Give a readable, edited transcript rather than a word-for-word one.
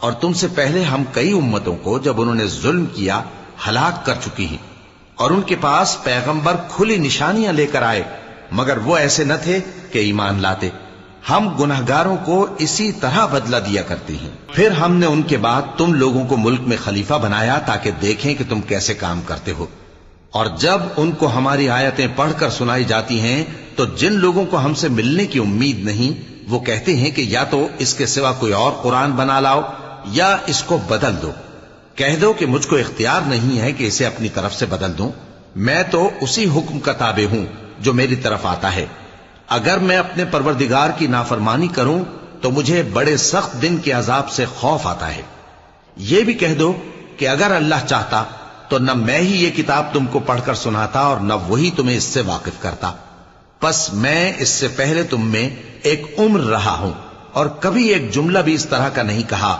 اور تم سے پہلے ہم کئی امتوں کو جب انہوں نے ظلم کیا ہلاک کر چکی ہیں، اور ان کے پاس پیغمبر کھلی نشانیاں لے کر آئے، مگر وہ ایسے نہ تھے کہ ایمان لاتے۔ ہم گنہگاروں کو اسی طرح بدلہ دیا کرتے ہیں۔ پھر ہم نے ان کے بعد تم لوگوں کو ملک میں خلیفہ بنایا تاکہ دیکھیں کہ تم کیسے کام کرتے ہو، اور جب ان کو ہماری آیتیں پڑھ کر سنائی جاتی ہیں تو جن لوگوں کو ہم سے ملنے کی امید نہیں وہ کہتے ہیں کہ یا تو اس کے سوا کوئی اور قرآن بنا لاؤ یا اس کو بدل دو۔ کہہ دو کہ مجھ کو اختیار نہیں ہے کہ اسے اپنی طرف سے بدل دوں، میں تو اسی حکم کا تابع ہوں جو میری طرف آتا ہے۔ اگر میں اپنے پروردگار کی نافرمانی کروں تو مجھے بڑے سخت دن کے عذاب سے خوف آتا ہے۔ یہ بھی کہہ دو کہ اگر اللہ چاہتا تو نہ میں ہی یہ کتاب تم کو پڑھ کر سناتا اور نہ وہی تمہیں اس سے واقف کرتا، پس میں اس سے پہلے تم میں ایک عمر رہا ہوں اور کبھی ایک جملہ بھی اس طرح کا نہیں کہا